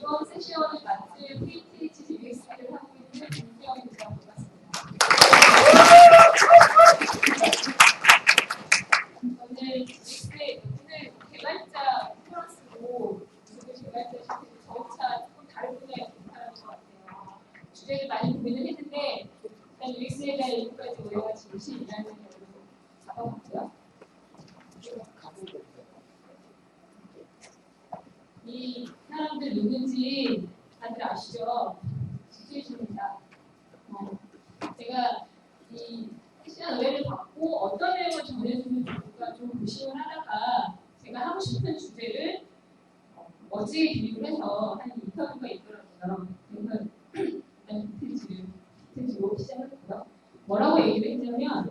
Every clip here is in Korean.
이번 세션을 맡을 KTH UX를 하고 있는 김수영입니다. 반갑습니다. 오늘 개발자 컨퍼런스고 개발자 시스템 저차 조금 다른 분야에 괜찮은 것 같아요. 주제를 많이 고민을 했는데 일단 UX에 대한 일부까지 오해가 진실이라는 걸 잡아봤고요. 이 사람들 누군지 다들 아시죠? 지수이십니다. 제가 이 세션 의뢰를 받고 어떤 내용을 전해주면 좋을까 좀 고심을 하다가 제가 하고 싶은 주제를 멋지게 비유를 해서 한 인터뷰가 있더라고요. 그래서 일단 비트지로 시작했고요. 뭐라고 얘기를 했냐면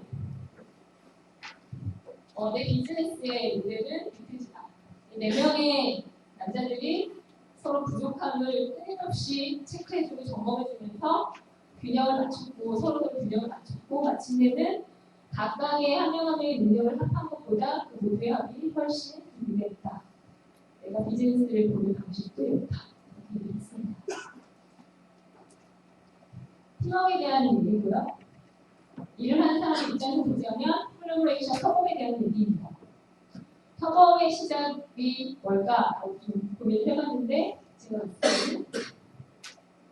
내 비즈니스의 모델은 비트지다. 4명의 남자들이 서로 부족함을 끊임없이 체크해주고 점검해주면서 균형을 맞췄고 서로 균형을 맞췄고 마침내는 각각의 한 명 한 명의 능력을 합한 것보다 그 모두의 합이 훨씬 유리했다. 내가 비즈니스를 보는 방식도 이렇다. 이렇게 얘기했습니다. 팀워크에 대한 얘기고요. 일을 하는 사람의 입장에서 보자면 콜라보레이션 협업에 대한 얘기입니다. 협업의 시작이 뭘까라고 좀 고민을 해봤는데 제가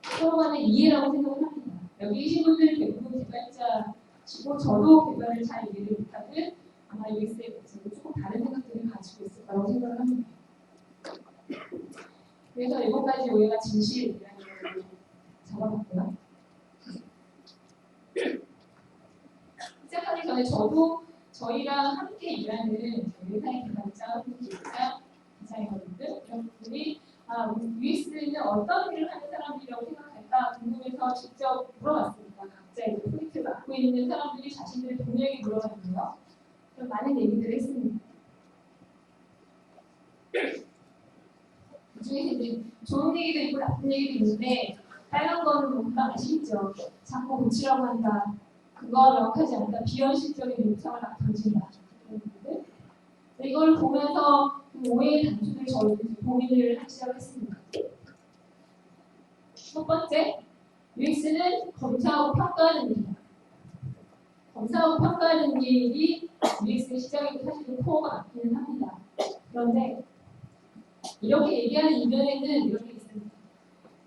서로 간의 이해라고 생각을 합니다. 여기 계신 분들은 대부분 개발자시고 저도 개발을 잘 이해를 못하는 아마 UX에 대해서 조금 다른 생각들을 가지고 있을 거라고 생각을 합니다. 그래서 7가지 오해가 진실이라는 걸 잡아봤고요. 시작하기 전에 저도 저희랑 함께 일하는 회사의 개발자, 디자이너분들 이런 분들이 UX는 어떤 일을 하는 사람들이라고 생각할까 궁금해서 직접 물어봤습니다. 각자 이제 프로젝트를 맡고 있는 사람들이 자신들의 동료에게 물어봤는데요. 그런 많은 얘기들을 했습니다. 그중에 이제 좋은 얘기도 있고 나쁜 얘기도 있는데 빨간 거는 뭐 금방 아시겠죠? 자꾸 고치라고 한다. 그거 명확하지 않다. 비현실적인 요청을 막 던진다. 이걸 보면서 그 오해의 단초를 저희는 고민을 하기 시작했습니다. 첫 번째, UX는 검사하고 평가하는 일이다. 검사하고 평가하는 일이 UX의 시작이고 사실은 코어가 맞기는 합니다. 그런데 이렇게 얘기하는 이면에는 이런 게 있습니다.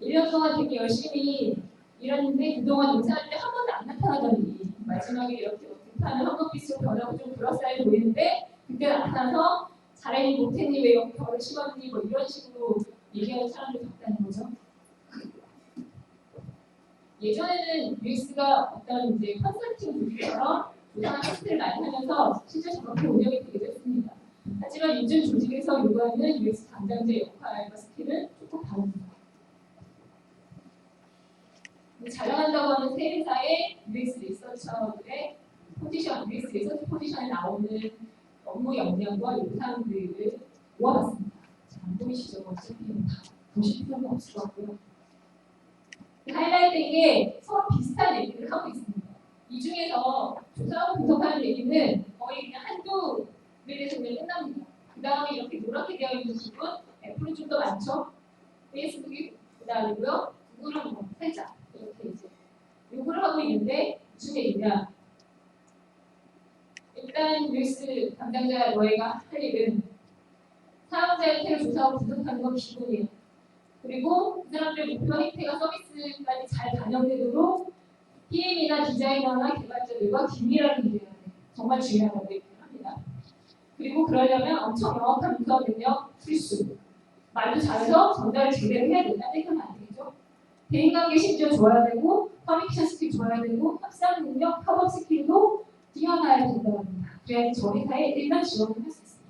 1년 동안 되게 열심히 일했는데 그동안 인사할 때 한 번도 안 나타나더니 마지막에 이렇게 하는 황금빛으로 변하고 좀 그럴싸해 보이는데 그때 나타나서 잘했니 못했니 왜 여기 별을 심었니 뭐 이런 식으로 얘기하는 사람들이 봤다는 거죠. 예전에는 UX가 어떤 이제 컨설팅 조직처럼 조사나 테스트를 많이 하면서 실제 저렇게 운영이 되기도 했습니다. 하지만 요즘 조직에서 요구하는 UX 담당자의 역할과 스킬은 조금 다릅니다. 잘 나간다고 하는 새 회사의 UX 리서처들의 포지션, UX 리서치 포지션에 나오는 업무 역량과 요구사항들을 모아봤습니다. 안 보이시죠? 어차피 다 보실 필요가 없을 것 같고요. 하이라이트인 게 서로 비슷한 얘기를 하고 있습니다. 이 중에서 조사하고 분석하는 얘기는 거의 그냥 한두 메일에서 그냥 끝납니다. 그 다음에 이렇게 노랗게 되어 있는 부분, 애플은 좀 더 많죠? 페이스북이 그다음이고요. 구글은 뭐 살짝 이렇게 이제 요구를 하고 있는데 무슨 얘기냐? 일단 UX 담당자 너희가 할 일은 사용자 혜택을 조사하고 분석하는 건 기본이에요. 그리고 그 사람들의 목표 혜택과 서비스까지 잘 반영되도록 PM이나 디자이너나 개발자들과 긴밀하게 일해야 돼요. 정말 중요하다고 얘기를 합니다. 그리고 그러려면 엄청 명확한 문서 능력 필수. 말도 잘해서 전달을 제대로 해야 된다. 이렇게 하면 안 되겠죠? 대인관계 심지어 좋아야 되고 커뮤니케이션 스킬 좋아야 되고 협상 능력, 협업 스킬도 뛰어나야 된다고 합니다. 그래야지 저 회사에 일반 지원을 할 수 있습니다.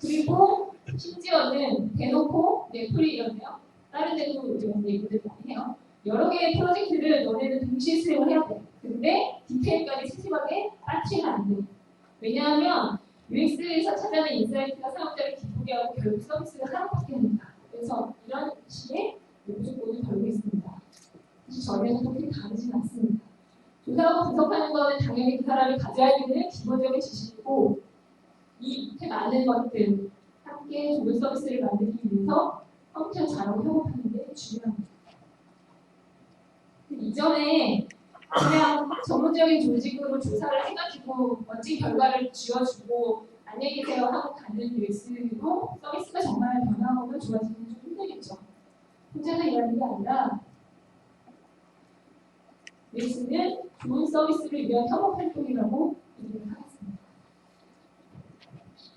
그리고 심지어는 대놓고 넷플이 이러네요. 다른 데도 이런 얘기들 많이 해요. 여러 개의 프로젝트를 너네는 동시에 수행을 해야 돼. 근데 디테일까지 세심하게 빠뜨리면 안 돼. 왜냐하면 UX에서 찾아낸 인사이트가 사용자를 기쁘게 하고 결국 서비스를 하나밖에 합니다. 그래서 이런 식의 요구조건을 걸고 있습니다. 사실 저희는 그렇게 다르진 않습니다. 조사하고 분석하는 거는 당연히 그 사람이 가져야 되는 기본적인 지식이고 이 밑에 많은 것들 함께 좋은 서비스를 만들기 위해서 컴퓨터 잘하고 협업하는 게 중요합니다. 이전에 그냥 전문적인 조직으로 조사를 해가지고 멋진 결과를 쥐어주고 안녕히 계세요 하고 가는 UX로 서비스가 정말 변화하거나 좋아지는 좀 힘들겠죠. 혼자서 일하는 게 아니라 UX는 좋은 서비스를 위한 협업 활동이라고 얘기를 하겠습니다.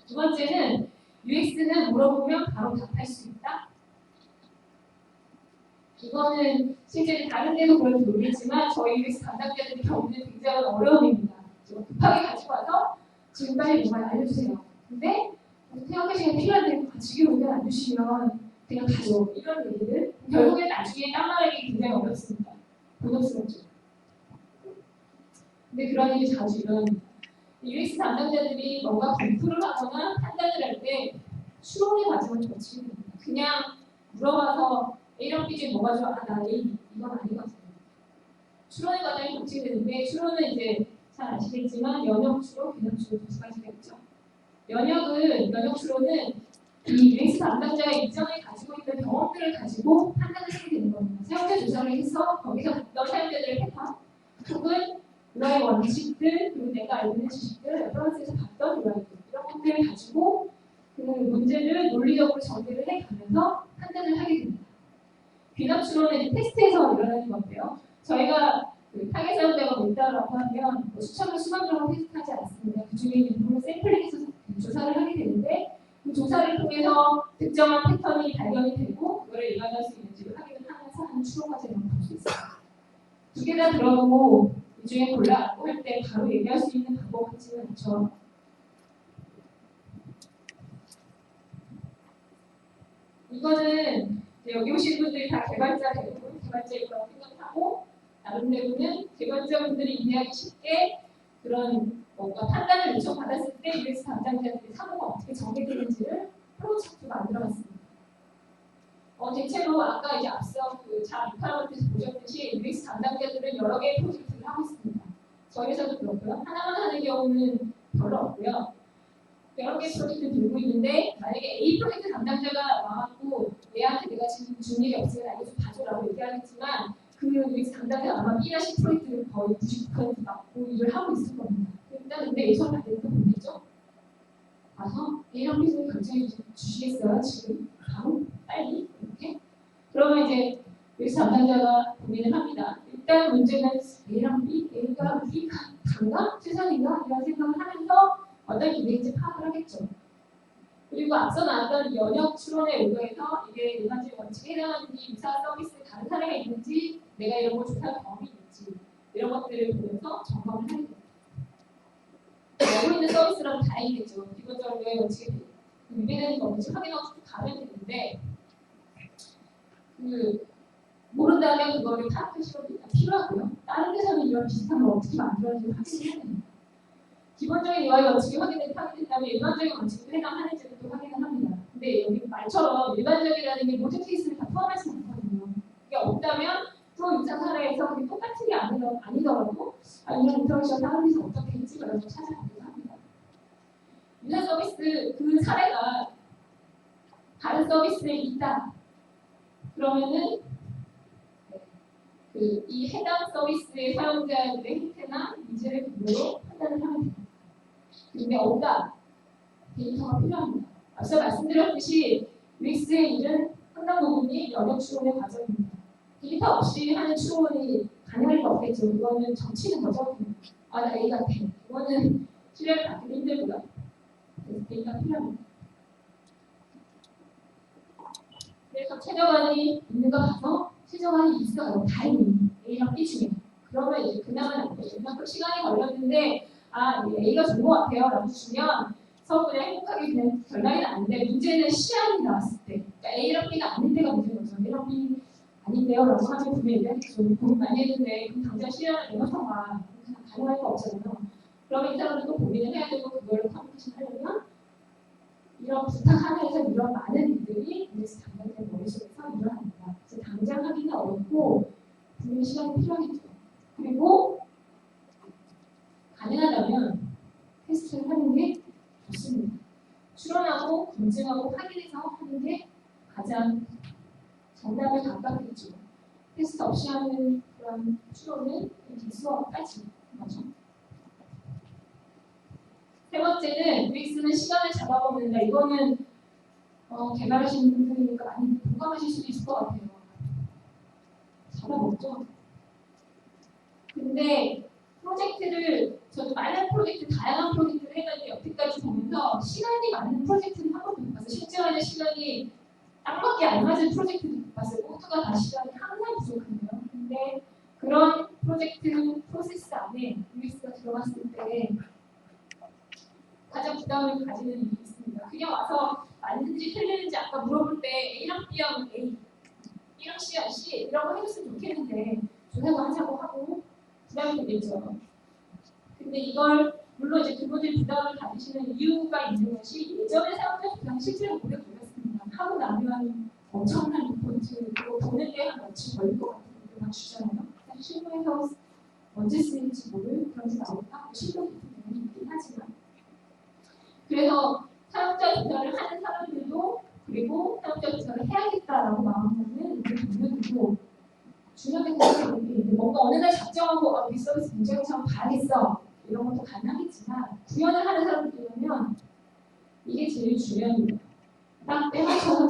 두 번째는 UX는 물어보면 바로 답할 수 있다. 이거는 실제 다른 데도 그런지 모르겠지만 저희 UX 담당자들이 겪는 굉장히 어려움입니다. 급하게 가지고 와서 지금 빨리 뭔가 알려주세요. 근데 생각할 시간이 필요한데 지금 의견 안 주시면 그냥 가죠. 이런 얘기들 결국에 나중에 딴말하기 굉장히 어렵습니다. 번역스럽죠. 근데 그런 일이 자주 일어납니다. UX 담당자들이 뭔가 검토를 하거나 판단을 할 때 추론의 과정을 거치게 됩니다. 그냥 물어봐서 A랑 B 중에 뭐가 좋아? 아, 나 A. 이건 아니거든요. 추론의 과정이 거치게 되는데 추론은 이제 잘 아시겠지만 연역 추론, 개념 추론 두 가지가 있죠. 연역 추론은 이 UX 담당자가 이전에 가지고 있는 경험들을 가지고 판단을 하게 되는 겁니다. 사용자 조사를 해서 거기서 봤던 사용자들의 패턴 혹은 UI 원칙들 그리고 내가 알고 있는 지식들 레퍼런스에서 봤던 UI들 이런 것들을 가지고 그 문제를 논리적으로 전개를 해가면서 판단을 하게 됩니다. 귀납 추론은 테스트에서 일어나는 건데요. 저희가 그 타겟 사용자가 뭐 있다라고 하면 뭐 수천을 수만 명을 테스트하지 않습니다. 그 중에 일부를 샘플링해서 조사를 하게 되는데 그 조사를 통해서 특정한 패턴이 발견이 되고 그거를 일반화할 수 있는지를 확인을 하면서 하는 추론 과정을 볼 수 있습니다. 두 개 다 들어도 이 중에 골라고 할 때 바로 얘기할 수 있는 방법 같지는 않죠. 이거는 여기 오신 분들이 다 개발자일 거라고 생각하고 나름대로는 개발자분들이 이해하기 쉽게 그런 뭔가 판단을 요청받았을 때 UX 담당자들이 사고가 어떻게 전개되는지를 프로젝트 만들어봤습니다. 대체로 아까 이제 앞서 그자 리파먼트에서 보셨듯이 UX 담당자들은 여러 개의 프로젝트를 하고 있습니다. 저희 회사도 그렇고요. 하나만 하는 경우는 별로 없고요. 여러 개의 프로젝트를 들고 있는데 만약에 A 프로젝트 담당자가 와갖고 얘한테 내가 지금 준 일이 없으면 나 이거 좀 봐줘라고 얘기하겠지만 그 UX 담당자가 아마 B나 C 프로젝트를 거의 99% 맡고 일을 하고 있을 겁니다. 일단 근데 A 손을 받는 거 보겠죠? 와서 A랑 B 손을 결정해 주시겠어요? 지금? 바로? 빨리? 이렇게? 그러면 이제 UX 담당자가 고민을 합니다. 일단 문제는 A랑 B, A가 B가 단가? 최선인가? 이런 생각을 하면서 어떤 기대인지 파악을 하겠죠. 그리고 앞서 나왔던 연역 추론에 의거해서 이게 일반적인 원칙에 해당하는지 유사 서비스에 다른 사례가 있는지 내가 이런 걸 조사할 경험이 있는지 이런 것들을 보면서 점검을 하게 됩니다. 알고 있는 서비스라면 다행이겠죠. 기본적으로 원칙에 위배되는 거 없는지 확인하고 가면 되는데 모른다면 그거를 파악할 시간이 필요하고요. 다른 데서는 이런 비슷한 걸 어떻게 만들었는지 확인해야 됩니다. 기본적인 UI 원칙이 확인된다면 일반적인 원칙도 해당하는지를 또 확인을 합니다. 근데 여기 말처럼 일반적이라는 게 모든 케이스를 다 포함하지 않거든요. 그게 없다면 또 유사 사례에서 그게 똑같은 게 아니더라도 이런 인터랙션 다른 데서 어떻게 했지? 이런 걸 찾아보기도 합니다. 유사 서비스 그 사례가 다른 서비스에 있다. 그러면은 이 해당 서비스의 사용자들의 행태나 문제를 근거로 판단을 하면 됩니다. 근데 없다. 데이터가 필요합니다. 앞서 말씀드렸듯이 UX의 일은 상당 부분이 연역 추론의 과정입니다. 데이터 없이 하는 추론이 가능할 리 없겠죠. 이거는 정치는 거죠. 나 A 같아. 이거는 신뢰를 받기 힘들고요. 그래서 데이터가 필요합니다. 그래서 최저간이 있는 거 봐서 최저간이 있어요. 다행히 A랑 B 중에. 그러면 이제 그나마 낫겠죠. 그만큼 시간이 걸렸는데 A가 좋은 것 같아요. 라고 주면 서로 그냥 행복하게 그냥 결말이 나는데 문제는 시안이 나왔을 때 그러니까 A랑 B가 아닌 데가 문제인 거죠. A랑 B 아닌데요. 라고 하면 분명히 얘기하겠죠. 고민 많이 했는데 그럼 당장 시안을 내놓던가 가능할 거 없잖아요. 그러면 이 사람은 또 고민을 해야 되고 그걸 커뮤니케이션 하려면 이런 부탁 하나에서 이런 많은 일들이 UX 담당자의 머릿속에서 일어납니다. 그래서 당장 하기는 어렵고 분명히 시간이 필요하겠죠. 그리고 가능하다면 테스트를 하는 게 좋습니다. 추론하고 검증하고 확인해서 하는 게 가장 정답을 가깝겠죠. 테스트 없이 하는 그런 추론은 비수업까지 거죠. 세 번째는 UX는 시간을 잡아먹는다. 이거는 개발하시는 분들이니까 많이 공감하실 수도 있을 것 같아요. 잡아먹죠. 근데 프로젝트를 저도 많은 프로젝트, 다양한 프로젝트를 해가지고 여태까지 보면서 시간이 많은 프로젝트는 한 번도 못 봤어요. 실제로는 시간이 딱 맞게 안 맞은 프로젝트도 못 봤어요. 모두가 다 시간이 항상 부족한데요. 근데 그런 프로젝트 프로세스 안에 UX가 들어갔을 때 가장 부담을 가지는 일이 있습니다. 그냥 와서 맞는지 틀리는지 아까 물어볼 때 A랑 B하면 A, B랑 C하면 C 이런 거 해줬으면 좋겠는데 조사도 하자고 하고 부담이 되겠죠. 근데 이걸 물론 이제 그분들이 부담을 가지시는 이유가 있는 것이 예전에 사람들 부담 실제로 오래 걸렸습니다. 하고 나면 엄청난 리포트 그리고 보는데 한 며칠 걸릴 것 같은 분들 막 주잖아요. 사실 실무에서 언제 쓰일지 모를 그런 게 나올까? 실무 부분이 있긴 하지만 그래서 사용자 조사를 하는 사람들도 그리고 사용자 조사를 해야겠다라고 마음먹는 우리 동료들도 중요하게 생각하는 게 뭔가 어느 날 작정하고 우리 서비스 문제를 좀 봐야겠어 이런 것도 가능하겠지만 구현을 하는 사람들이라면 이게 제일 중요합니다. 딱 빼맞춰서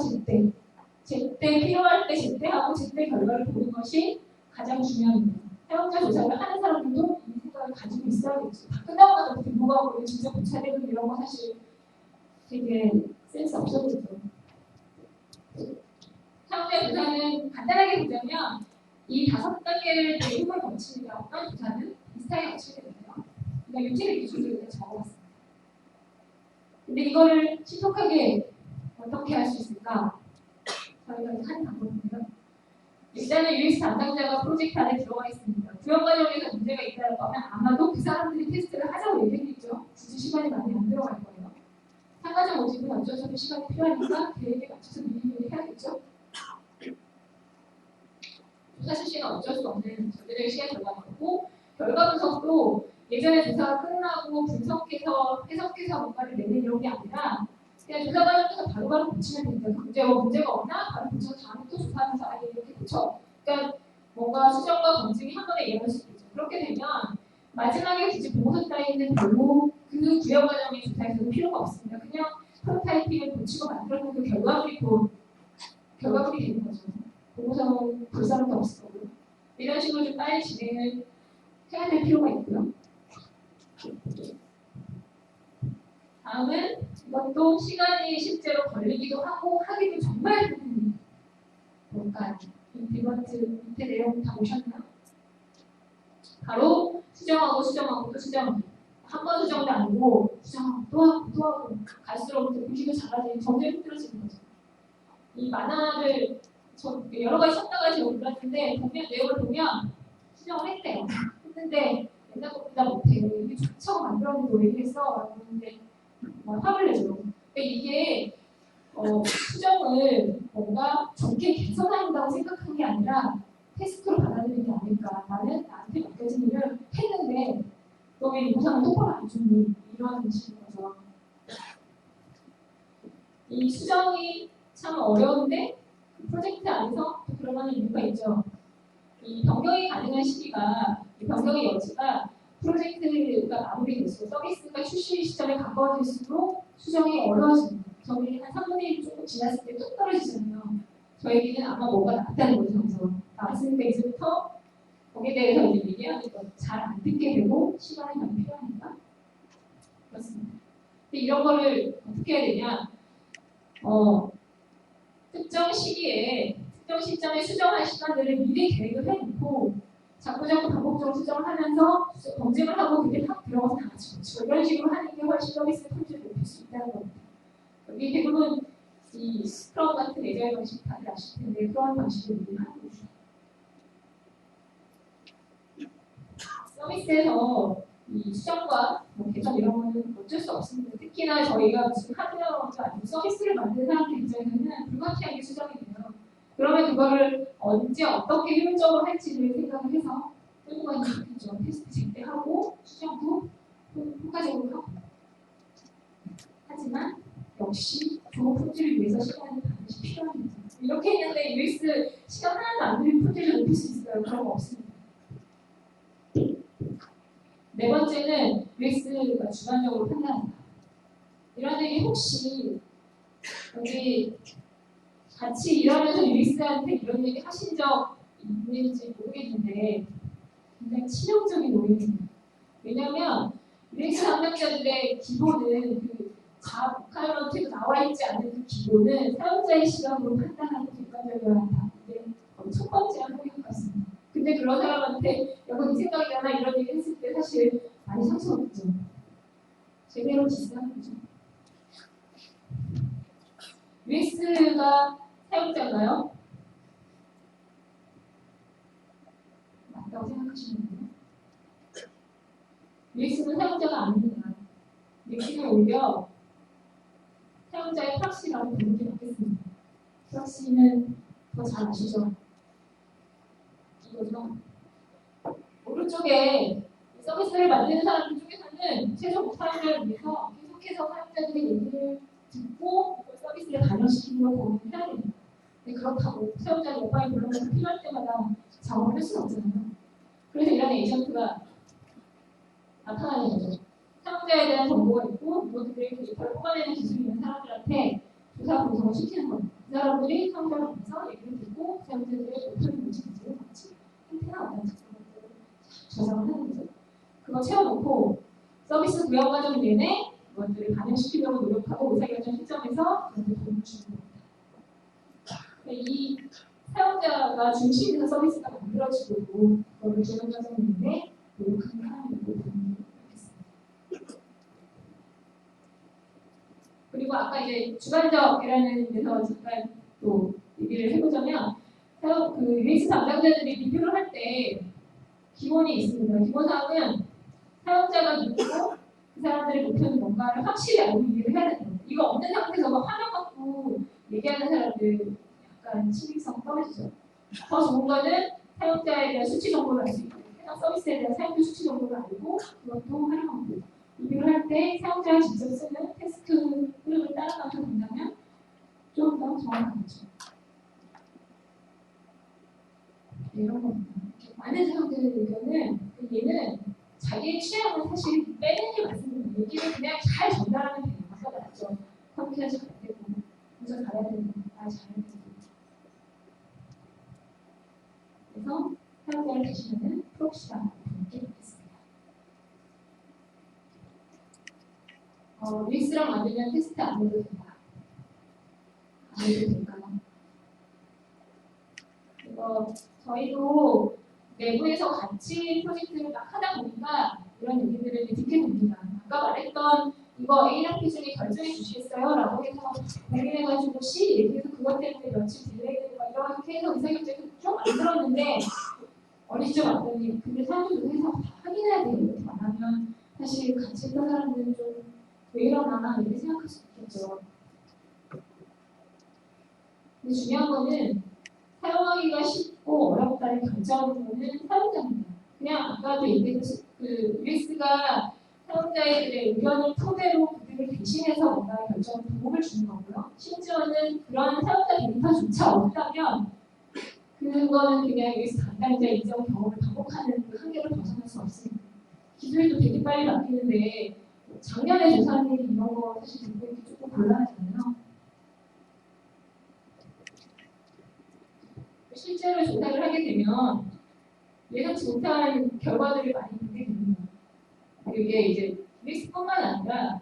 제때 필요할 때 제때하고 제때 결과를 보는 것이 가장 중요합니다. 사용자 조사를 하는 사람들도 이 생각을 가지고 있어야겠죠. 다 끝나고 나서 뭐가 오늘 진짜 고쳐야 되는 이런 거 사실 되게 센스 없어지죠. 사용자 조사는 간단하게 보자면 이 5단계를 대부분 거칩니다. 어떤 조사는 비슷하게 거치게 되는데요. 그러니까 유지를 기준으로 적어봤습니다. 근데 이거를 신속하게 어떻게 할 수 있을까? 저희가 하는 방법은요. 일단은 UX 담당자가 프로젝트 안에 들어가 있습니다. 구현 과정에서 문제가 있다고 하면 아마도 그 사람들이 테스트를 하자고 얘기했겠죠. 굳이 시간이 많이 안 들어갈 거예요. 상가적 모집은 어쩔 수 없이 시간이 필요하니까 계획에 맞춰서 미리미리 해야겠죠. 조사 실시는 어쩔 수 없는 전체적인 시간 결과이고 결과 분석도 예전에 조사가 끝나고 분석해서 해석해서 뭔가를 내는 이런 게 아니라 그냥 조사 과정에서 바로바로 고치면 됩니다. 문제가 없나? 바로 고쳐서 다음에 또 조사하면서 아예 이렇게 고쳐. 그러니까 뭔가 수정과 검증이 한 번에 일어날 수 있죠. 그렇게 되면 마지막에 굳이 보고서 따위는 별로 그 구현 과정의 조사에서는 필요가 없습니다. 그냥 프로타이핑을 고치고 만들어서 그 결과물이 되는 거죠. 보고서는 볼 사람도 없을 거고요. 이런 식으로 좀 빨리 진행을 해야 될 필요가 있고요. 다음은 이것도 시간이 실제로 걸리기도 하고 하기도 정말 힘든 뭘까요? 이번트 밑에 내용 다 보셨나요? 바로 수정하고 또 수정하고 한 번 수정도 아니고 수정하고 또 하고 갈수록 글씨도 작아지고 점점 힘들어지는 거죠. 이 만화를 여러 가지 쳤다가 제가 올랐는데 내용을 보면 수정을 했는데 옛날 것보다 못해요. 이게 좋다고 만들었는데 왜 이랬어? 그런데 화를 내죠. 그러니까 이게 수정을 뭔가 좋게 개선한다고 생각한 게 아니라 테스트로 받아들인 게 아닐까. 나는 나한테 맡겨진 일을 했는데 너 왜 이 보상을 똑바로 안 주니? 이런 식인 거죠. 이 수정이 참 어려운데 프로젝트 안에서 또 그러는 이유가 있죠. 이 변경이 가능한 시기가, 이 변경의 여지가 프로젝트가 마무리될수록 서비스가 출시 시점에 가까워질수록 수정이 어려워집니다. 저희 한 3분의 1 조금 지났을 때 뚝 떨어지잖아요. 저에게는 아마 뭐가 나왔다는 거죠. 그래서 나왔으니까 이제부터 거기에 대해서 이제 얘기하니까 잘 안 듣게 되고 시간이 많이 필요하니까 그렇습니다. 근데 이런 거를 어떻게 해야 되냐? 특정 시기에 특정 시점에 수정할 시간들을 미리 계획을 해놓고 자꾸 반복적으로 수정을 하면서 검증을 하고 그게 탁 들어가서 다 같이 고치고 이런 식으로 하는 게 훨씬 서비스 품질을 높일 수 있다는 겁니다. 여기 대부분 이 스크럼 같은 애저일 방식 다들 아실 텐데 그런 방식을 미리 하는 거죠. 서비스에서 이 수정과 개선 이런 거는 어쩔 수 없습니다. 특히나 저희가 무슨 하드웨어가 아니고 서비스를 만드는 사람들 입장에서는 불가피하게 수정이 돼요. 그러면 그거를 언제 어떻게 효율적으로 할지를 생각을 해서 끌고 가는 게 좋겠죠. 테스트 제때 하고 수정도 효과적으로 하고. 하지만 역시 좋은 품질을 위해서 시간이 반드시 필요합니다. 이렇게 했는데 UX 시간 하나도 안 들인 프로젝트를 높일 수 있어요. 그런 거 없습니다. 네 번째는 UX가 주관적으로 판단한다. 이런 얘기 혹시 여기 같이 일하면서 UX한테 이런 얘기 하신 적 있는지 모르겠는데 굉장히 치명적인 오해입니다. 왜냐하면 UX 담당자들의 기본은 그 자아카이런트에 나와 있지 않은 그 기본은 사용자의 시각으로 판단하고 객관적이어야 한다. 이게 첫 번째 항목인 것 같습니다. 근데 그런 사람한테 여보 네 생각이잖아 이런 얘기 했을 때 사실 많이 상처받죠. 제대로 비슷한 거죠. UX가 사용자인가요? 맞다고 생각하시는 거예요? UX는 사용자가 아닙니다. UX는 오히려 사용자의 프락시라고 부르는 게 맞겠습니다. 프락시는 더 잘 아시죠? 이거죠. 오른쪽에 서비스를 만드는 사람들 중에서는 최소 사용자를 위해서 계속해서 사용자들의 얘기를 듣고 서비스를 반영시키는 걸 고민해야 됩니다. 근데 그렇다고 사용자가 모바일 블로그가 필요할 때마다 작업을 할 수는 없잖아요. 그래서 이런 에이전트가 나타나는 거죠. 사용자에 대한 정보가 있고 이것들의 데이터를 뽑아내는 기술이 있는 사람들한테 조사 분석을 시키는 거예요. 그 사람들이 사용자를 보면서 얘기를 듣고 사용자들의 목표를 뭔지를 같이 형태나 어떤지 조사를 하는 거죠. 그거 채워놓고 서비스 구현 과정 내내 그것들을 반영시키려고 노력하고 의사결정 시점에서 그것을 도움을 주는 겁니다. 이 사용자가 중심에서 서비스가 만들어지고 그거를 구현 과정 내내 노력하는 사람이라고 보면 되겠습니다. 그리고 아까 이제 주관적이라는 데서 잠깐 또 얘기를 해보자면 그 UX 담당자들이 리뷰를 할 때 기본이 있습니다. 기본사항은 사용자가 누구고 그 사람들의 목표는 뭔가를 확실히 알고 이해를 해야 됩니다. 이거 없는 상태에서 막 화면 갖고 얘기하는 사람들 약간 신빙성 떨어지죠. 더 좋은 거는 사용자에 대한 수치 정보를 알 수 있고 해당 서비스에 대한 사용자 수치 정보를 알고 그것도 활용하고 리뷰를 할 때 사용자가 직접 쓰는 텍스트 흐름을 따라가면서 본다면 좀 더 정확하죠. 이런 겁니다. 많은 사람들의 의견은 얘는 자기의 취향은 사실 빼는 게 맞습니다. 얘기를 그냥 잘 전달하면 돼요. 아까 말했죠. 컴퓨터 잘 되고, 운전 잘해야 되고, 말 잘해야 되고. 그래서 사용자를 대신하는 프록시가 이렇게 있습니다. UX랑 만들면 테스트 안 해도 된다. 안 해도 될까요? 이거 저희도 내부에서 같이 프로젝트를 막 하다 보니까 이런 얘기들을 듣게 됩니다. 아까 말했던 이거 A랑 B 중에 결정해 주시겠어요? 라고 해서 고민해가지고 C 얘기해서 그것 때문에 며칠 딜레이 되고 이렇게 해서 의사결정을 좀 만들었는데 어느 시점 왔더니 근데 사람들도 해서 다 확인해야 돼요. 이렇게 안 하면 사실 같이 했던 사람들은 좀 왜 이러나 이렇게 생각할 수 있겠죠. 근데 중요한 거는 사용하기가 쉽고 어렵다를 결정하는 거는 사용자입니다. 그냥 아까도 얘기했듯이 그 UX가 사용자의 의견을 토대로 그들을 대신해서 뭔가 결정에 도움을 주는 거고요. 심지어는 그런 사용자 데이터조차 없다면 그거는 그냥 UX 담당자 이전 경험을 반복하는 그 한계를 벗어날 수 없습니다. 기술도 되게 빨리 바뀌는데 작년에 조사한 일이 이런 거 사실 듣고 조금 곤란하잖아요. 실제로 조사를 하게 되면 예상치 못한 결과들을 많이 보게 됩니다. 이게 이제 UX뿐만 아니라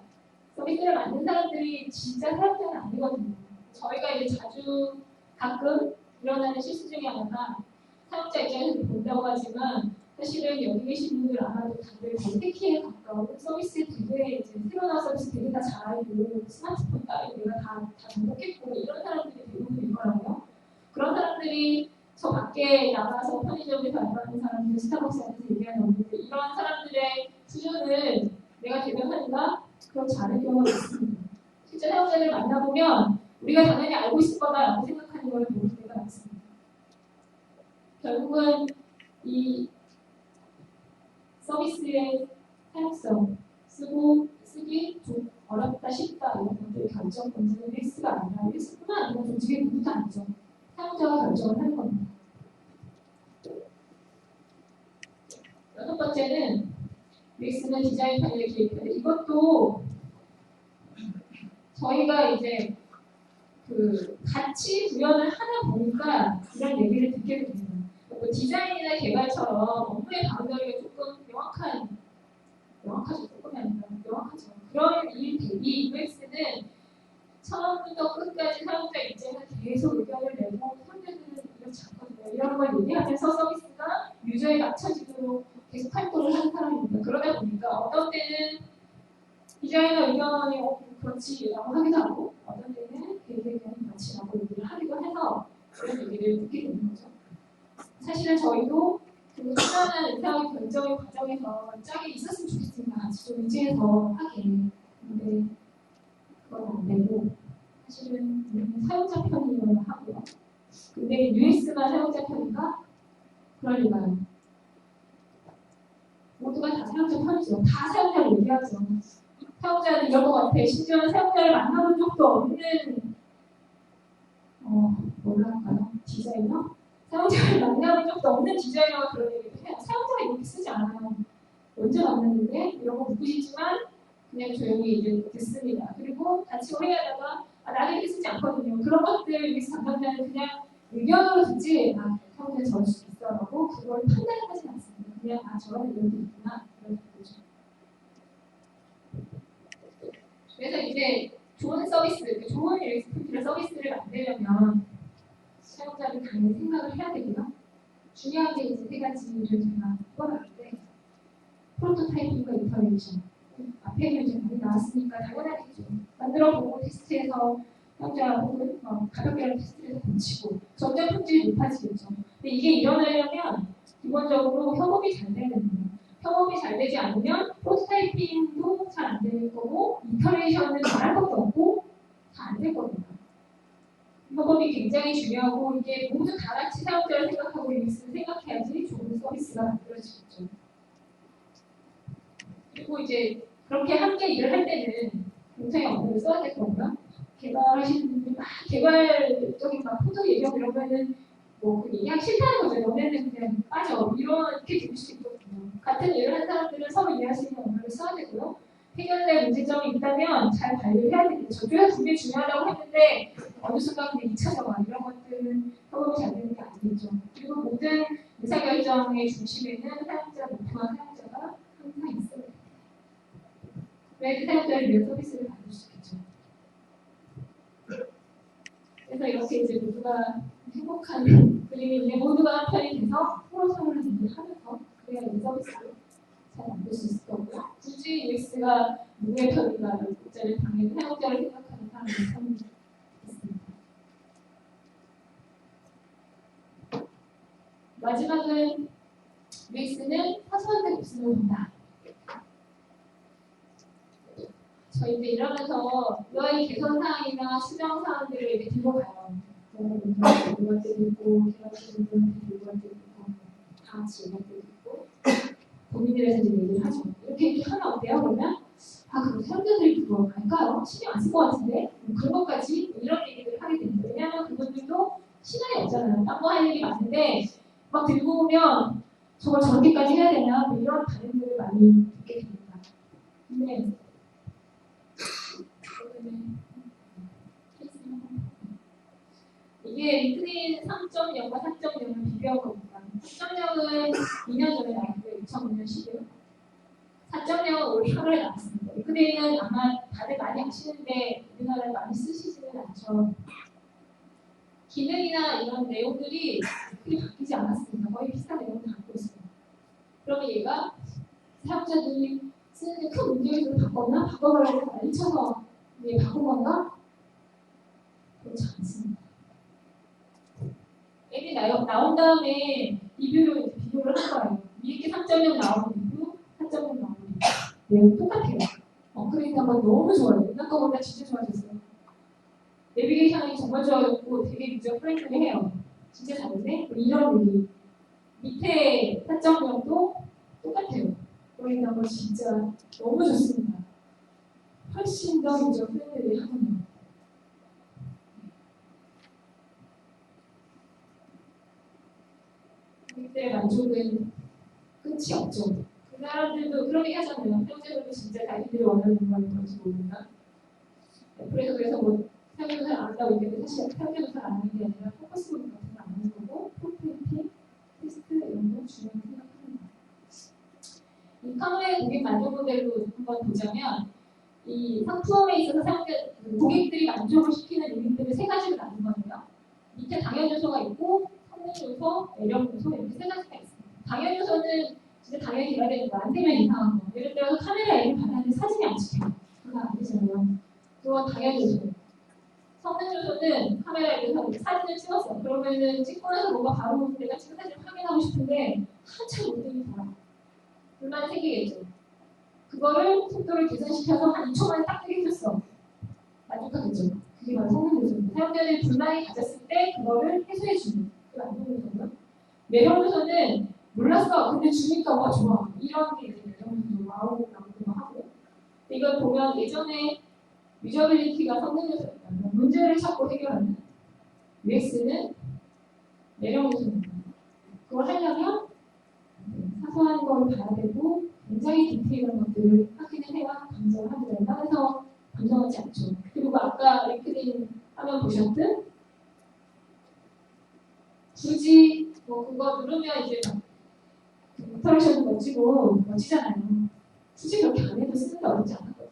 서비스를 만든 사람들이 진짜 사용자는 아니거든요. 저희가 이제 자주 가끔 일어나는 실수 중에 하나가 사용자 입장에서 본다고 하지만 사실은 여기 계신 분들 아마도 다들 테키에 가까운 서비스에 되게 이제 새로 나온 서비스 되게 다 잘 알고 스마트폰 따위 내가 다 정복했고 이런 사람들이 대부분일 거라고요. 그런 사람들이 저 밖에 나가서 편의점에서 알바하는 사람들, 스타벅스에서 얘기하는 분들 이런 사람들의 수준을 내가 대변하는가? 그렇지 않을 경우가 있습니다. 실제 사용자를 만나보면 우리가 당연히 알고 있을 거다라고 생각하는 걸 모를 때가 많습니다. 결국은 이 서비스의 사용성, 쓰기 좀 어렵다, 쉽다 이런 것들 결정 문제는 UX가 아니라 UX뿐만 아니라 조직의 누구도 아니죠. 사용자가 결정을 하는 겁니다. 여섯 번째는 UX는 디자인 편의 기획편의 이것도 저희가 이제 그 같이 구현을 하다 보니까 이런 얘기를 듣게 됩니다. 뭐 디자인이나 개발처럼 업무의 바운더리가 조금 명확하죠. 조금이 아니라 명확하죠. 그런 이 대비 UX는 처음부터 끝까지 사용자 입장에서 계속 의견을 내고 상대들은 이렇지 않거든요. 이런 걸 얘기하면서 서비스가 유저에 맞춰지도록 계속 활동을 하는 사람입니다. 그러다 보니까 어떤 때는 디자이너 의견이 그렇지라고 하기도 하고 어떤 때는 개인의 의견이 그렇지라고 얘기를 하기도 해서 그런 얘기를 듣게 되는 거죠. 사실은 저희도 그 수많은 의사의 결정의 과정에서 짝이 있었으면 좋겠습니다. 같이 좀 의지해서 하게. 근데 그건 안 되고 사실은 사용자 편이어야 하고요. 근데 UX만 사용자 편인가? 그럴 리가요. 모두가 다 사용자 편이죠. 다 사용자를 얘기하죠. 사용자는 이런 것 같아. 심지어는 사용자를 만나본 적도 없는 뭐랄까요? 디자이너? 사용자를 만나본 적도 없는 디자이너가 그런 얘기를 해요. 사용자가 이렇게 쓰지 않아요. 언제 만났는데? 이런 거 묻고 싶지만 그냥 조용히 이제 듣습니다. 그리고 같이 회의하다가 나는 이렇게 쓰지 않거든요. 그런 것들 위해서 담당자는 그냥 의견으로 듣지 사용자는 저럴 수 있어라고 그걸 판단하지 않습니다. 그냥 저런 의견도 있구나. 이런 거죠. 그래서 이제 좋은 서비스, 좋은 UX 서비스를 만들려면 사용자를 당연히 생각을 해야 되고요. 중요한 게 이제 세 가지를 제가 뽑아놨는데 프로토타이핑과 이터레이션. 앞에는 이제 많이 나왔으니까 당연하겠죠. 만들어보고 테스트해서 사용자 혹은 가볍게라도 테스트해서 고치고 점점 품질이 높아지겠죠. 근데 이게 일어나려면 기본적으로 협업이 잘 돼야 됩니다. 협업이 잘 되지 않으면 프로토타이핑도 잘 안 될 거고 이터레이션은 말할 것도 없고 다 안 될 겁니다. 협업이 굉장히 중요하고 이게 모두 다 같이 사용자를 생각하고 UX를 생각해야지 좋은 서비스가 만들어지겠죠. 그리고 이제 그렇게 함께 일을 할 때는 굉장히 언어를 써야 될 거고요. 개발하시는 분들이 막 개발적인 막 포도 얘기하고 이러면은 뭐 얘기하기 싫다는 거죠. 너네는 그냥 빠져. 이렇게 들을 수 있거든요. 같은 일을 한 사람들은 서로 이해할 수 있는 언어를 써야 되고요. 해결될 문제점이 있다면 잘 관리를 해야 됩니다. 저쪽에서 분명히 중요하다고 했는데 어느 순간 그냥 잊혀져가 이런 것들은 협업이 잘 되는 게 아니겠죠. 그리고 모든 의사결정의 중심에는 사용자, 목표와 사용자가 항상 있어요. 그래야 사용자를 위한 서비스를 받을 수 있겠죠. 그래서 이렇게 이제 모두가 행복한 그림이 이제 모두가 편이 돼서 서로 서로를 얘기하면서 그래야 이 서비스를 잘 만들 수 있을 거고요. 굳이 UX가 누구의 편인가를 국자를 당연히 사용자를 생각하는 사람의 편이 있습니다. 마지막은 UX는 사소한 데 없으면 된다. 저희 이제 이러면서 UI 개선 사항이나 수정 사항들을 이렇게 들고 가요. 들고 갈 때도 있고, 개발자분들 들고 갈 때도 있고, 다 같이 얘기할 때도 있고, 고민들에서 이제 얘기를 하죠. 이렇게 하면 어때요? 그러면 그럼 사용자들이 그거 알까요? 신경 안 쓸 것 같은데? 그런 것까지 이런 얘기를 하게 됩니다. 왜냐하면 그분들도 시간이 없잖아요. 딴 거 할 일이 많은데 막 들고 오면 저걸 저렇게까지 해야 되나? 뭐 이런 반응들을 많이 듣게 됩니다. 근데 이게 링크드인 3.0과 4.0을 비교한 겁니다. 3.0은 2년 전에 나왔고요. 2005년 10월. 4.0은 올 8월에 나왔습니다. 링크드인은 아마 다들 많이 아시는데 우리나라에 많이 쓰시지는 않죠. 기능이나 이런 내용들이 크게 바뀌지 않았습니다. 거의 비슷한 내용을 갖고 있습니다. 그러면 얘가 사용자들이 쓰는 큰 문제를 바꿨나? 바꿔달라고 난리 쳐서 이게 바꾼 건가? 그렇지 않습니다. 앱이 나온 다음에 리뷰로 이제 비교를 할 거예요. 이렇게 3.0 나오는 리뷰, 4.0 나오는 리뷰. 내용 똑같아요. 그러니까 너무 좋아요. 옛날 거보다 진짜 좋아졌어요. 내비게이션이 정말 좋아졌고 되게 유저 프렌들리해요. 진짜 잘했네? 이런 얘기. 밑에 4.0도 똑같아요. 그러니까 진짜 너무 좋습니다. 훨씬 더 유저 프렌들리하군요. 고객들의 만족은 끝이 없죠. 그 사람들도 그런 얘기 하잖아요. 사용자들도 진짜 자기들이 원하는 건 뭔지 모른다. 애플에서 그래서 뭐 사용자조사를 안 한다고 얘기했는데 사실 사용자조사를 안 하는 게 아니라 포커스 그룹 같은 거 안 하는 거고 프로필팅, 테스트 이런 거 중요하게 생각합니다. 이 카노의 고객 만족 모델로 한번 보자면 이 상품에 있어서 고객들이 만족을 시키는 요인들을 세 가지로 나눈 거예요. 밑에 당연 요소가 있고 성능 요소, 매력 요소 이렇게 세 가지가 있습니다. 당연 요소는 진짜 당연히 돼야 되는 거, 안 되면 이상한 거. 예를 들어서 카메라 앱을 받았는데 사진이 안 찍혀. 그건 안 되잖아요. 그건 당연 요소. 성능 요소는 카메라 앱에서 사진을 찍었어. 그러면은 찍고 나서 뭔가 바로 내가 찍은 사진을 확인하고 싶은데 한참 로딩이 돌아. 불만 생기겠죠. 그거를 속도를 개선시켜서 한 2초 만에 딱 뜨게 해줬어. 만족하겠죠. 그게 바로 성능 요소입니다. 사용자들이 불만이 가졌을 때 그거를 해소해주는 게 만족 요소고요. 매력 요소는 몰랐어. 근데 주니까 와 좋아. 이런 게 이제 매력 요소 와우 나오기도 하고. 이걸 보면 예전에 유저빌리티가 성능 요소였다면 문제를 찾고 해결하는 UX는 매력 요소입니다. 그걸 하려면 사소한 걸 봐야 되고 굉장히 디테일한 것들을 확인을 해야 감정을 하게 된다 해서 감정하지 않죠. 그리고 아까 링크드인 화면 보셨든 굳이 뭐 그거 누르면 이제 인터랙션도 멋지잖아요. 굳이 그렇게 안 해도 쓰는 게 어렵지 않았거든요.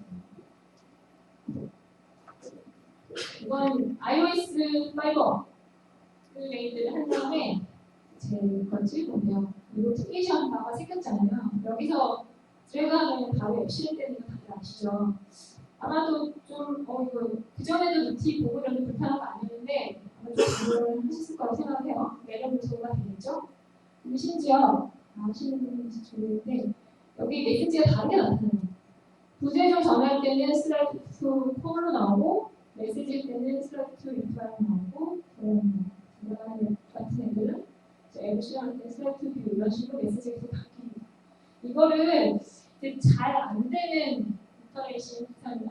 이건 iOS 5를 얘기를 한 다음에 제 거지 뭐냐 노티피케이션 바가 생겼잖아요. 여기서 드래그하면 바로 앱 실행되는 거 다들 아시죠? 아마도 좀 이거 그전에도 노티 보고 이런 게 불편한 거 아니었는데 아마 좀 공부를 하셨을 거라고 생각해요. 매력 요소가 되겠죠? 근데 심지어 아시는 분인지 모르겠는데 여기 메시지가 다르게 나타나요. 부재중 전화할 때는 슬라이드 투 폼으로 나오고 메시지일 때는 슬라이드 투 리플라이로 나오고 그런 같은 애들은 앱을 실행할 때 슬라이드 투 뷰 이런 식으로 메시지가 바뀝니다. 이거를 잘 안 되는 인터넷이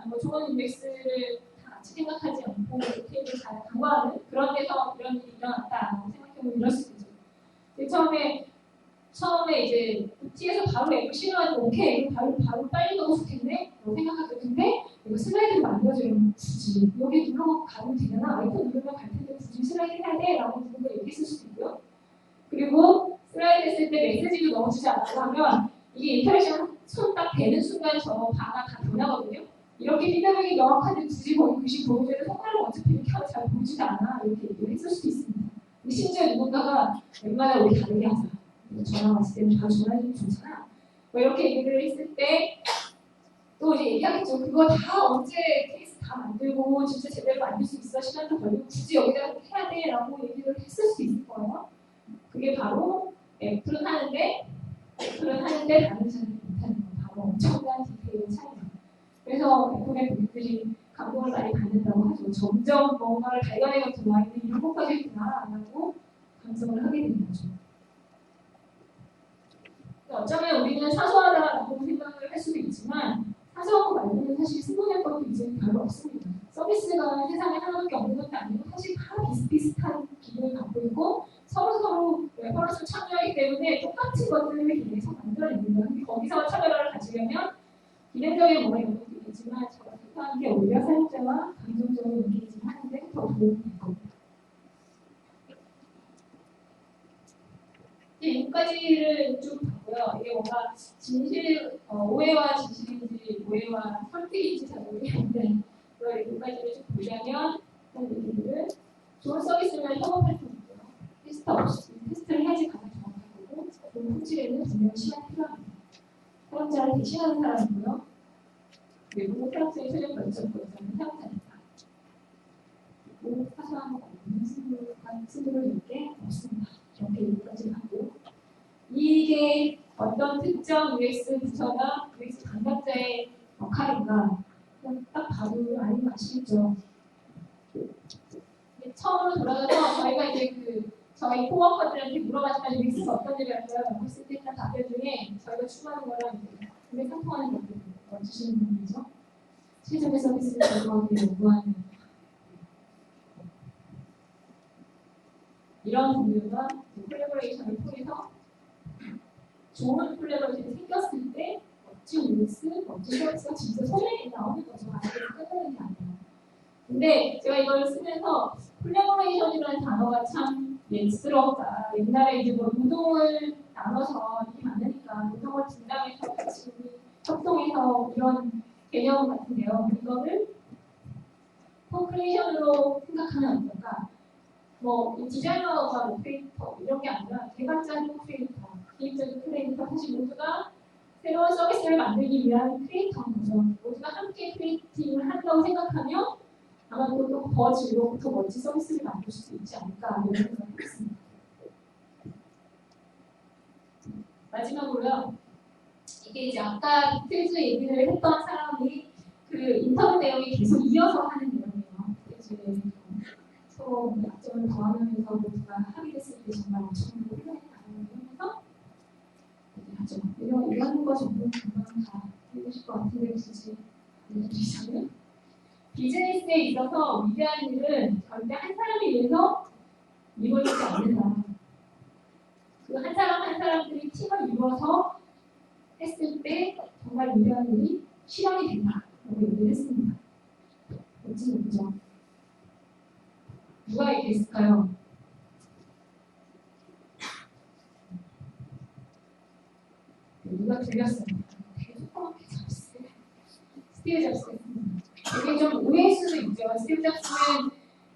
뭐 좋은 UX를 다 같이 생각하지 않고 테이블을 잘 강화하는 그런 데서 이런 일이 일어났다라고 생각해보면 이럴 수도 있죠. 처음에 이제 노티에서 바로 앱을 실행하니까 오케이 바로 빨리 가고 좋겠네 라고 생각하죠. 근데 이거 슬라이드를 만들어주려면 굳이 여기 눌러서 가면 되잖아. 아이콘 누르면 갈 텐데 굳이 슬라이드 해야 돼? 라고 누군가 얘기했을 수도 있고요. 그리고 슬라이드 했을 때 메시지도 넣어주지 않고 하면 이게 인터랙션 손 딱 대는 순간 저 바가 다 변하거든요. 이렇게 피드백이 명확한데 굳이 거기 글씨 보여줘야 손가락을 어차피 이렇게 하면 잘 보이지도 않아. 이렇게 얘기를 했을 수도 있습니다. 근데 심지어 누군가가 웬만하면 우리 다르게 하자. 전화 왔을 때는 바로 전화해주면 좋잖아. 뭐 이렇게 얘기를 했을 때 또 이제 얘기하겠죠. 그거 다 언제 케이스 다 만들고 진짜 제대로 만들 수 있어? 시간도 걸리고 굳이 여기다 해야 돼? 라고 얘기를 했을 수도 있을 거예요. 그게 바로 애플은 하는데 다른 사람들이 못하는 거 바로 엄청난 디테일의 차이입니다. 그래서 애플의 고객들이 감동을 많이 받는다고 하죠. 점점 뭔가를 발견해가 들어와 있는 이런 것까지 있구나 라고 감성을 하게 되는 거죠. 어쩌면 우리는 사소하다라고 생각을 할 수도 있지만 사소한 거 말고는 사실 승부할 것도 이제 별로 없습니다. 서비스가 세상에 하나밖에 없는 것도 아니고 사실 다 비슷비슷한 기능을 갖고 있고 서로 레퍼런스를 참여하기 때문에 똑같은 것들을 계속 만들어내는 거예요. 근데 거기서 차별화를 가지려면 기능적인 뭐가 있는 것도 있지만 제가 생각하는 게 오히려 사용자와 감정적으로 인게이징 하는데 더 도움이 될 겁니다. 이 6가지를 쭉 봤고요. 이게 뭔가 오해와 진실인지 오해와 설득인지 잘 모르겠는데 그걸 6가지를 쭉 보자면 그런 얘기들을 좋은 서비스면 협업할 수 있고요. 테스트 없이 테스트를 해야지 가장 정확하고 좋은 품질에는 분명히 시간이 필요합니다. 사용자를 대신하는 사람이고요. 외부 사용자의 최종 결정권자는 사용자입니다. 그리고 사소한 거 없는 승부를 이렇게 없습니다. 이렇게 6가지 하고 이게 어떤 특정 UX 부서나 UX 담당자의 역할인가 딱 봐도 알면 아시겠죠. 처음으로 돌아가서 저희가 이제 저희 코워커들한테 물어봤지만 UX가 어떤 일을 할까요? 라고 했을 때 일단 답변 중에 저희가 추구하는 거랑 그게 상통하는 것들 주시는 분이죠. 최적의 서비스를 제공하기 위해 요구하는 이런 분들과 콜라보레이션을 통해서 좋은 콜라보레이션이 생겼을 때 멋진 뉴스, 멋진 서비스가 진짜 손에 나오는 거죠. 아직은 끝나는 게 아니에요. 근데 제가 이걸 쓰면서 콜라보레이션이라는 단어가 참 옛스럽다. 옛날에 이제 뭐 노동을 나눠서 이렇게 많으니까 노동을 분담해서 같이 협동해서 이런 개념 같은데요. 이거를 co-creation으로 생각하면 어떨까? 뭐 디자이너가 뭐 크리에이터 이런 게 아니라 개발자는 크리에이터, 기획적인 크리에이터 사실 모두가 새로운 서비스를 만들기 위한 크리에이터인 거죠. 모두가 함께 크리에이팅을 한다고 생각하면 아마 또 더 즐겁고 더 멋진 서비스를 만들 수 있지 않을까 이런 생각을 했습니다. 마지막으로요. 이게 이제 아까 비틀즈 얘기를 했던 사람이 그 인터뷰 내용이 계속 이어서 하는 내용이에요. 비틀즈의 서로 약점을 더하면서 모두가 합의됐을 때 정말 엄청나게 훌륭했다는 하면서 하죠. 이런 거 전부 금방 다 해보실 것 같은데 굳이 알려드리자면 비즈니스에 있어서 위대한 일은 절대 한 사람에 의해서 이루어지지 않는다. 그 한 사람 한 사람들이 팀을 이루어서 했을 때 정말 위대한 일이 실현이 된다. 라고 얘기를 했습니다. 멋진 얘기죠. 누가 얘기했을까요? 누가 들렸어요? 되게 조그맣게 잡았어요. 스티브 잡스였습니다. 이게 좀 의외일 수도 있죠. 스티브 잡스는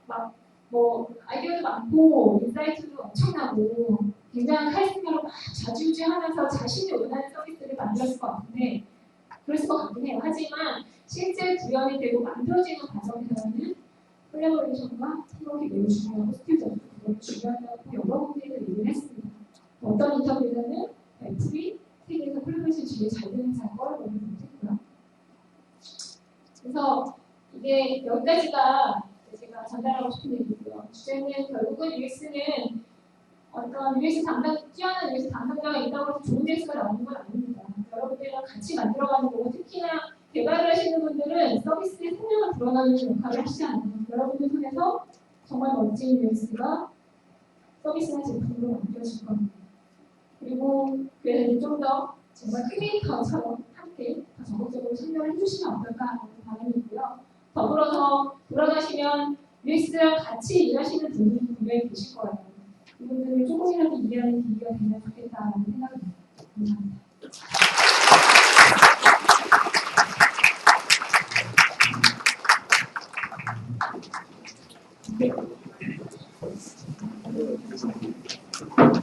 막 뭐 아이디어도 많고 인사이트도 엄청나고 굉장한 카리스마로 막 좌지우지하면서 자신이 원하는 서비스를 만들었을 것 같은데 그랬을 것 같긴 해요. 하지만 실제 구현이 되고 만들어지는 과정에서는 콜라보레이션과 팀워크가 매우 중요하고 스티브 잡스도 그걸 중요하다고 여러 군데에서 얘기를 했습니다. 어떤 인터뷰에서는 애플이 세계에서 콜라보레이션 제일 잘 되는 회사인 걸 오늘 못했고요. 그래서 이게 여기까지가 제가 전달하고 싶은 얘기고요. 주제는 결국은 UX는 어떤 UX 뛰어난 UX 담당자가 있다고 해서 좋은 UX가 나오는 건 아닙니다. 여러분들이랑 같이 만들어가는 거고 특히나 개발을 하시는 분들은 서비스의 성능을 불어넣는 역할을 하시지 않아요. 여러분들 손에서 정말 멋진 UX가 서비스나 제품으로 만들어질 겁니다. 그리고 그래서 좀 더 정말 크리에이터처럼 함께 더 적극적으로 참여를 해주시면 어떨까 하는 바람이 있고요. 더불어서 돌아가시면 UX랑 같이 일하시는 분들이 분명히 계실 거예요. 이분들을 조금이라도 이해하는 기회가 되면 좋겠다는 생각이 듭니다. 감사합니다.